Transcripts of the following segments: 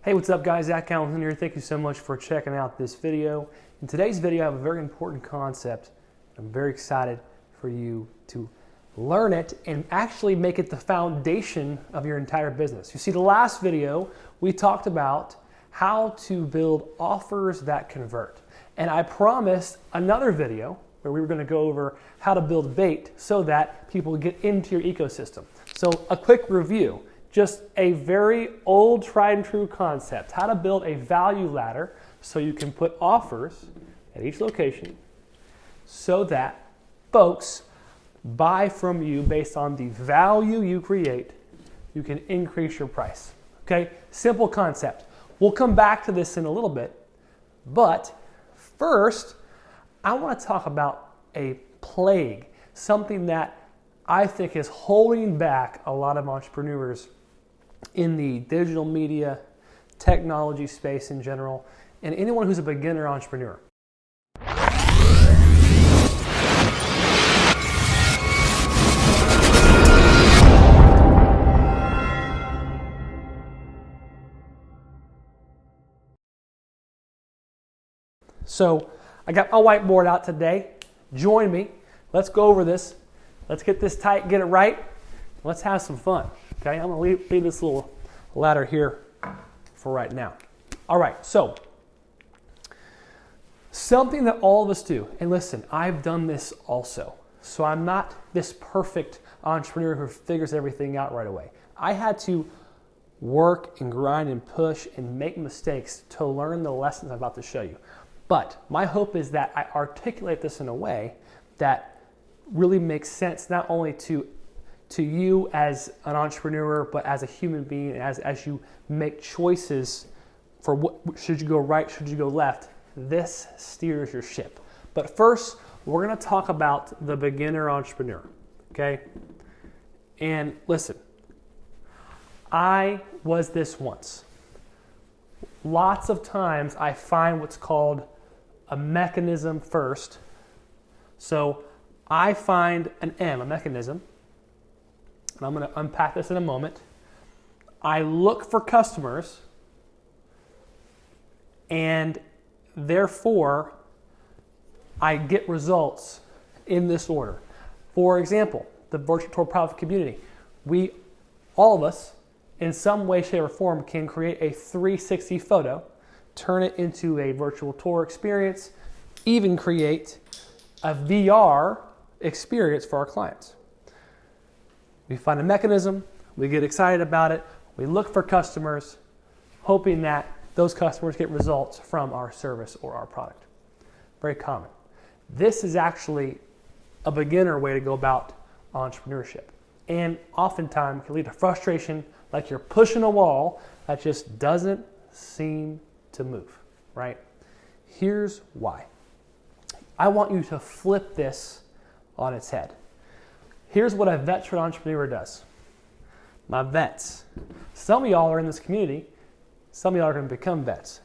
Hey, what's up guys? Zach Allen here. Thank you so much for checking out this video. In today's video, I have a very important concept. I'm very excited for you to learn it and actually make it the foundation of your entire business. You see, the last video, we talked about how to build offers that convert. And I promised another video where we were going to go over how to build bait so that people get into your ecosystem. So a quick review. Just a very old, tried and true concept, how to build a value ladder so you can put offers at each location so that folks buy from you based on the value you create. You can increase your price. Okay, simple concept. We'll come back to this in a little bit, but first, I want to talk about a plague, something that I think is holding back a lot of entrepreneurs in the digital media, technology space in general, and anyone who's a beginner entrepreneur. So I got my whiteboard out today. Join me. Let's go over this. Let's get this tight, get it right. Let's have some fun. Okay, I'm going to leave this little ladder here for right now. All right, so something that all of us do, and listen, I've done this also. So I'm not this perfect entrepreneur who figures everything out right away. I had to work and grind and push and make mistakes to learn the lessons I'm about to show you. But my hope is that I articulate this in a way that really makes sense not only to you as an entrepreneur, but as a human being, as you make choices for what should you go right, should you go left, this steers your ship. But first, we're going to talk about the beginner entrepreneur, okay? And listen, I was this once. Lots of times I find what's called a mechanism first. So I find a mechanism, and I'm going to unpack this in a moment. I look for customers, and therefore I get results in this order. For example, the virtual tour private community. All of us, in some way, shape, or form, can create a 360 photo, turn it into a virtual tour experience, even create a VR experience for our clients. We find a mechanism, we get excited about it, we look for customers, hoping that those customers get results from our service or our product. Very common. This is actually a beginner way to go about entrepreneurship. And oftentimes can lead to frustration, like you're pushing a wall that just doesn't seem to move, right? Here's why. I want you to flip this on its head. Here's what a veteran entrepreneur does. My vets. Some of y'all are in this community. Some of y'all are going to become vets.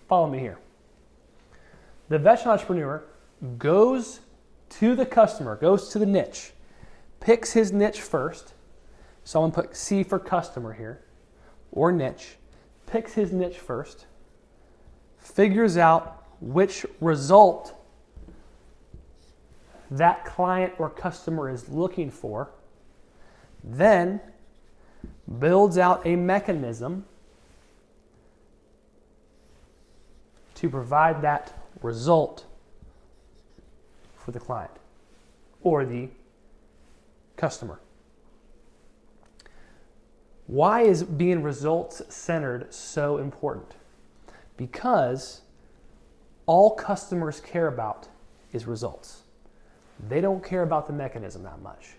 Follow me here. The veteran entrepreneur goes to the customer, goes to the niche, picks his niche first. So I'm going to put C for customer here, or niche. Picks his niche first, figures out which result that client or customer is looking for, then builds out a mechanism to provide that result for the client or the customer. Why is being results-centered so important? Because all customers care about is results. They don't care about the mechanism that much.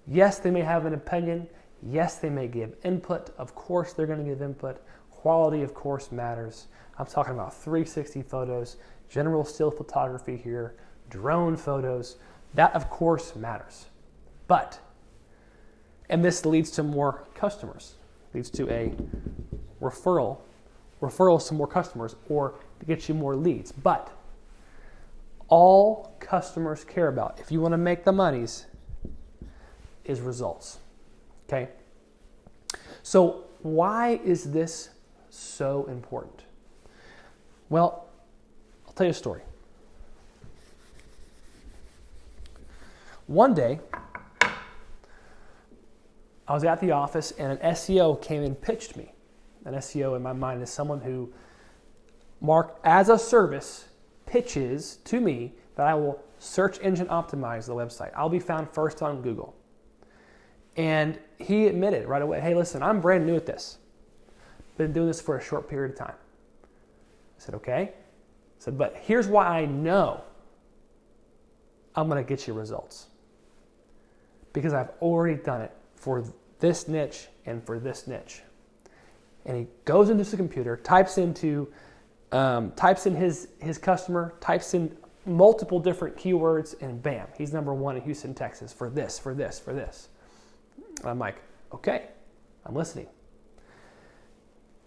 Yes, they may have an opinion. Yes, they may give input. Of course, they're going to give input. Quality, of course, matters. I'm talking about 360 photos, general still photography here, drone photos. That, of course, matters. But, and this leads to more customers, leads to a referrals to more customers, or to get you more leads. But all customers care about, if you want to make the monies, is results. Okay? So why is this So important. Well, I'll tell you a story. One day, I was at the office and an SEO came and pitched me. An SEO in my mind is someone who, marked as a service, pitches to me that I will search engine optimize the website. I'll be found first on Google. And he admitted right away, hey, listen, I'm brand new at this. Been doing this for a short period of time. I said, okay. I said, but here's why I know I'm going to get you results. Because I've already done it for this niche and for this niche. And he goes into his computer, types in his customer, types in multiple different keywords, and bam, he's number one in Houston, Texas for this, for this, for this. And I'm like, okay, I'm listening.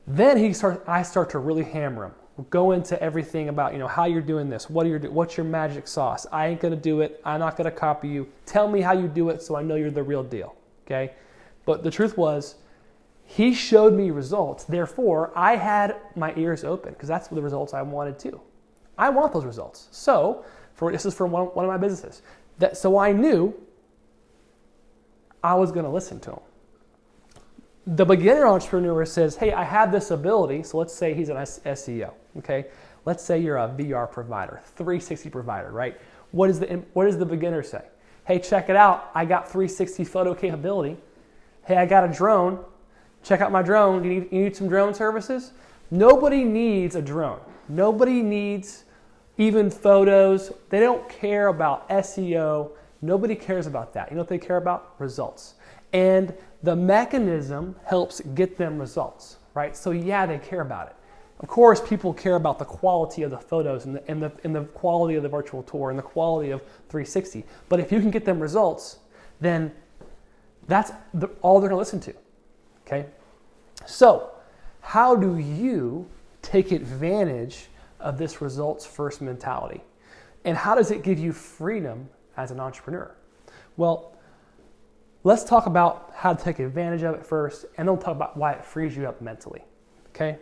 Then I start to really hammer him. We'll go into everything about, how you're doing this, what's your magic sauce. I ain't gonna do it. I'm not gonna copy you. Tell me how you do it so I know you're the real deal. Okay? But the truth was, he showed me results. Therefore, I had my ears open because that's the results I wanted too. I want those results. So, this is for one of my businesses. So I knew I was going to listen to him. The beginner entrepreneur says, hey, I have this ability. So let's say he's an SEO. Okay, let's say you're a VR provider, 360 provider, right? What does the beginner say? Hey, check it out. I got 360 photo capability. Hey, I got a drone. Check out my drone. You need some drone services? Nobody needs a drone. Nobody needs even photos. They don't care about SEO. Nobody cares about that. You know what they care about? Results. And the mechanism helps get them results, right? So yeah, they care about it. Of course, people care about the quality of the photos and the quality of the virtual tour and the quality of 360. But if you can get them results, then that's all they're going to listen to. Okay? So, how do you take advantage of this results first mentality? And how does it give you freedom as an entrepreneur? Well, let's talk about how to take advantage of it first, and then we'll talk about why it frees you up mentally. Okay?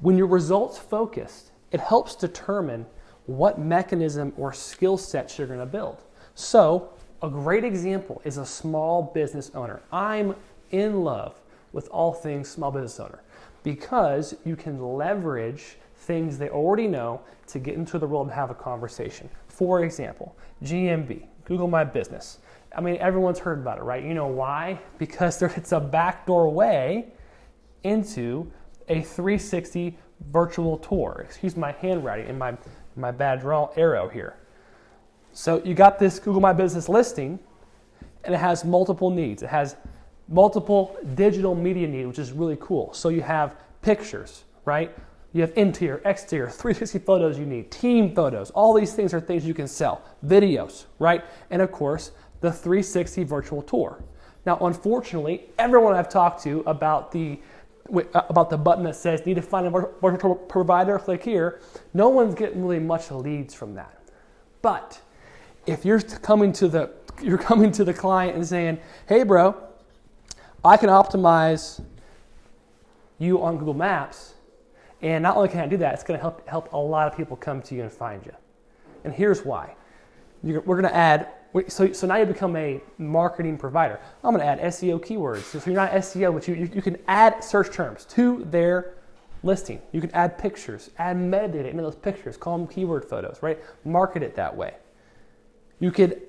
When you're results focused, it helps determine what mechanism or skill sets you're going to build. So, a great example is a small business owner. I'm in love with all things small business owner because you can leverage things they already know to get into the world and have a conversation. For example, GMB, Google My Business. I mean, everyone's heard about it, right? You know why? Because it's a backdoor way into a 360 virtual tour. Excuse my handwriting and my bad draw arrow here. So you got this Google My Business listing, and it has multiple needs. It has multiple digital media needs, which is really cool. So you have pictures, right? You have interior, exterior, 360 photos you need, team photos. All these things are things you can sell. Videos, right? And of course, the 360 virtual tour. Now, unfortunately, everyone I've talked to about the button that says need to find a virtual provider, click here, no one's getting really much leads from that. But if you're coming to the client and saying, hey bro, I can optimize you on Google Maps, and not only can I do that, it's going to help a lot of people come to you and find you. And here's why. We're going to add, so now you become a marketing provider. I'm going to add SEO keywords. So you're not SEO, but you can add search terms to their listing. You can add pictures, add metadata into those pictures, call them keyword photos, right? Market it that way. You could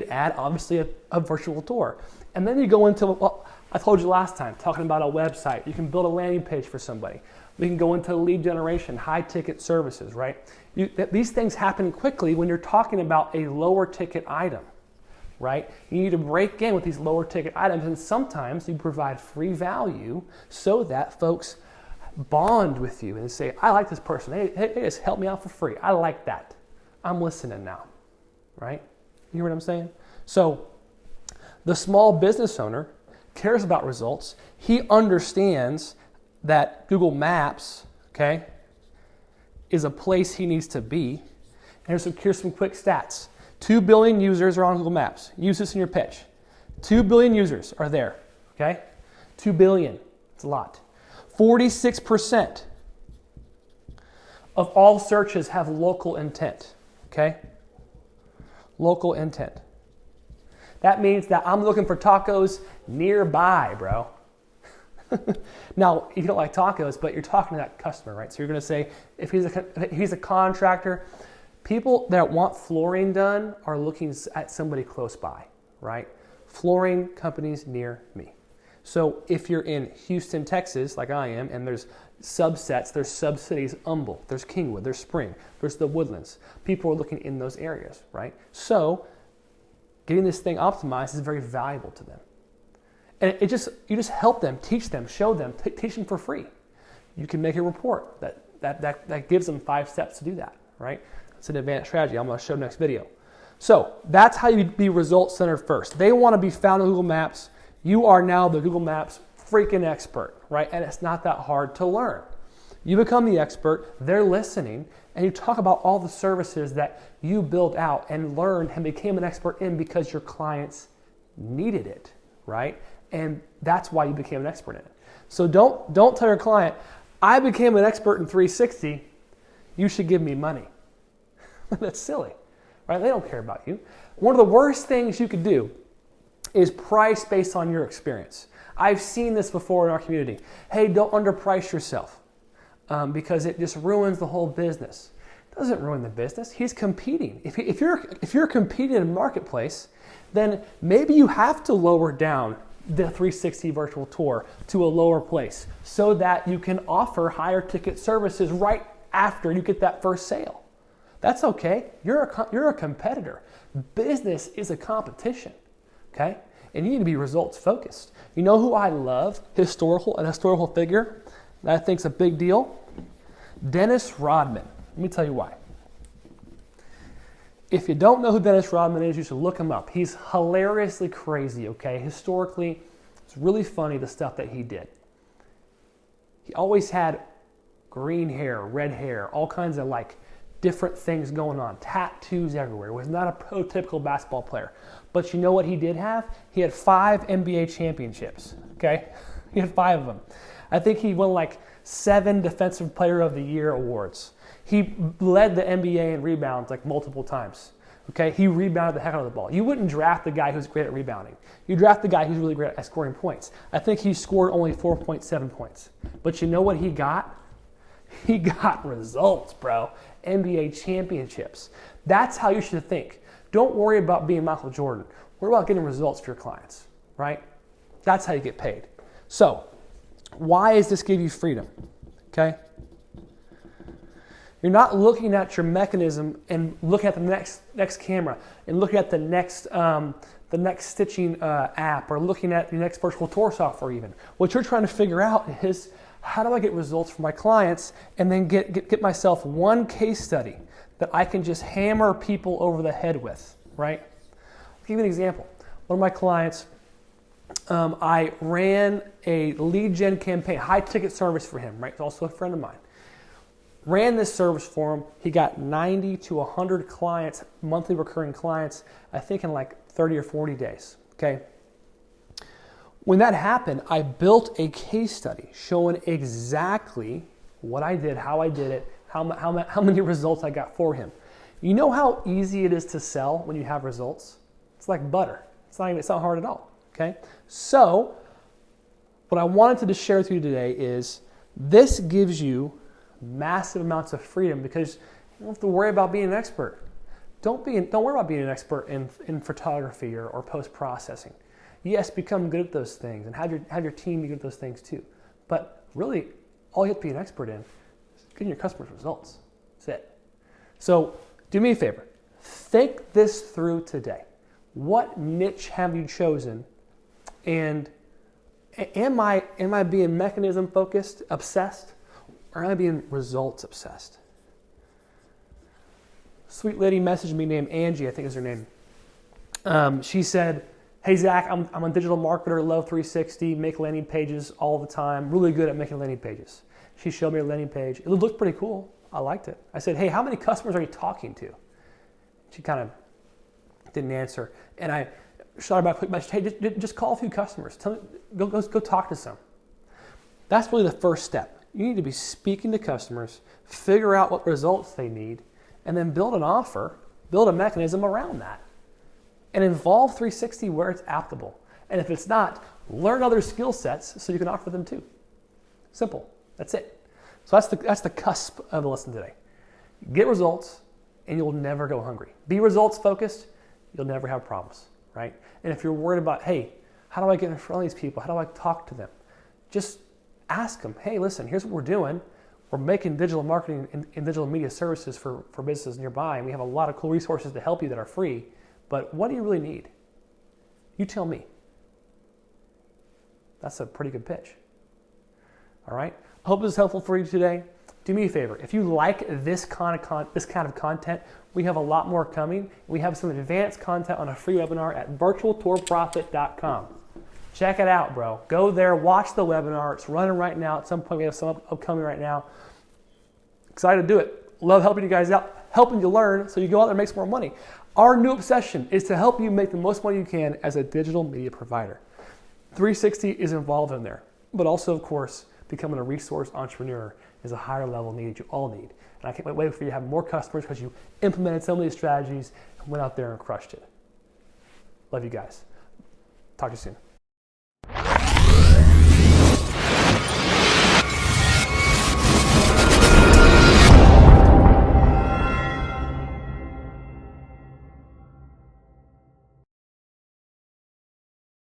add, obviously, a virtual tour. And then you go into, well, I told you last time, talking about a website. You can build a landing page for somebody. We can go into lead generation, high-ticket services, right? These things happen quickly when you're talking about a lower-ticket item, right? You need to break in with these lower-ticket items, and sometimes you provide free value so that folks bond with you and say, I like this person. Hey, just help me out for free. I like that. I'm listening now, right? You hear what I'm saying? So the small business owner cares about results. He understands that Google Maps, okay, is a place he needs to be. And here's some quick stats. 2 billion users are on Google Maps. Use this in your pitch. 2 billion users are there, okay? 2 billion, it's a lot. 46% of all searches have local intent, okay? Local intent. That means that I'm looking for tacos nearby, bro. Now, you don't like tacos, but you're talking to that customer, right? So you're going to say, if he's a contractor, people that want flooring done are looking at somebody close by, right? Flooring companies near me. So if you're in Houston, Texas, like I am, and there's subsets, there's sub-cities, Humble, there's Kingwood, there's Spring, there's the Woodlands. People are looking in those areas, right? So getting this thing optimized is very valuable to them. And you just help them, teach them, show them, teach them for free. You can make a report that gives them 5 steps to do that, right? It's an advanced strategy I'm going to show next video. So that's how you be results-centered first. They want to be found on Google Maps. You are now the Google Maps freaking expert, right? And it's not that hard to learn. You become the expert, they're listening, and you talk about all the services that you built out and learned and became an expert in because your clients needed it, right? And that's why you became an expert in it. So don't tell your client, I became an expert in 360, you should give me money. That's silly, right? They don't care about you. One of the worst things you could do is price based on your experience. I've seen this before in our community. Hey, don't underprice yourself because it just ruins the whole business. It doesn't ruin the business. He's competing. If you're competing in a marketplace, then maybe you have to lower down the 360 virtual tour to a lower place so that you can offer higher ticket services right after you get that first sale. That's okay. You're a competitor. Business is a competition, okay? And you need to be results focused. You know who I love? A historical figure that I think's a big deal? Dennis Rodman. Let me tell you why. If you don't know who Dennis Rodman is, you should look him up. He's hilariously crazy, okay? Historically, it's really funny the stuff that he did. He always had green hair, red hair, all kinds of like different things going on, tattoos everywhere. He was not a prototypical basketball player. But you know what he did have? He had 5 NBA championships, okay? He had 5 of them. I think he won like 7 Defensive Player of the Year awards. He led the NBA in rebounds like multiple times. Okay, he rebounded the heck out of the ball. You wouldn't draft the guy who's great at rebounding. You draft the guy who's really great at scoring points. I think he scored only 4.7 points. But you know what he got? He got results, bro. NBA championships. That's how you should think. Don't worry about being Michael Jordan. Worry about getting results for your clients, right? That's how you get paid. So, why does this give you freedom? Okay? You're not looking at your mechanism and looking at the next camera and looking at the next stitching app or looking at the next virtual tour software even. What you're trying to figure out is how do I get results for my clients and then get myself one case study that I can just hammer people over the head with, right? I'll give you an example. One of my clients, I ran a lead gen campaign, high ticket service for him, right? He's also a friend of mine. Ran this service for him. He got 90 to 100 clients, monthly recurring clients, I think in like 30 or 40 days, okay? When that happened, I built a case study showing exactly what I did, how I did it, how many results I got for him. You know how easy it is to sell when you have results? It's like butter. It's not hard at all, okay? So, what I wanted to share with you today is this gives you massive amounts of freedom because you don't have to worry about being an expert. Don't worry about being an expert in photography or post-processing. Yes, become good at those things and have your team be good at those things too. But really, all you have to be an expert in is getting your customers results. That's it. So do me a favor. Think this through today. What niche have you chosen? And am I being mechanism focused, obsessed? Or am I being results obsessed? Sweet lady messaged me named Angie, I think is her name. She said, hey Zach, I'm a digital marketer, love 360, make landing pages all the time, really good at making landing pages. She showed me a landing page. It looked pretty cool. I liked it. I said, hey, how many customers are you talking to? She kind of didn't answer. And I shot her back a quick message, hey, just call a few customers. Go talk to some. That's really the first step. You need to be speaking to customers, figure out what results they need, and then build an offer, build a mechanism around that. And involve 360 where it's applicable. And if it's not, learn other skill sets so you can offer them too. Simple. That's it. So that's the cusp of the lesson today. Get results, and you'll never go hungry. Be results focused, you'll never have problems, right? And if you're worried about, hey, how do I get in front of these people? How do I talk to them? Just ask them, hey, listen, here's what we're doing. We're making digital marketing and digital media services for businesses nearby, and we have a lot of cool resources to help you that are free, but what do you really need? You tell me. That's a pretty good pitch. All right? I hope this is helpful for you today. Do me a favor. If you like this kind of content, we have a lot more coming. We have some advanced content on a free webinar at virtualtourprofit.com. Check it out, bro. Go there, watch the webinar. It's running right now. At some point, we have some upcoming right now. Excited to do it. Love helping you guys out, helping you learn so you go out there and make some more money. Our new obsession is to help you make the most money you can as a digital media provider. 360 is involved in there, but also, of course, becoming a resource entrepreneur is a higher level need that you all need. And I can't wait for you to have more customers because you implemented some of these strategies and went out there and crushed it. Love you guys. Talk to you soon.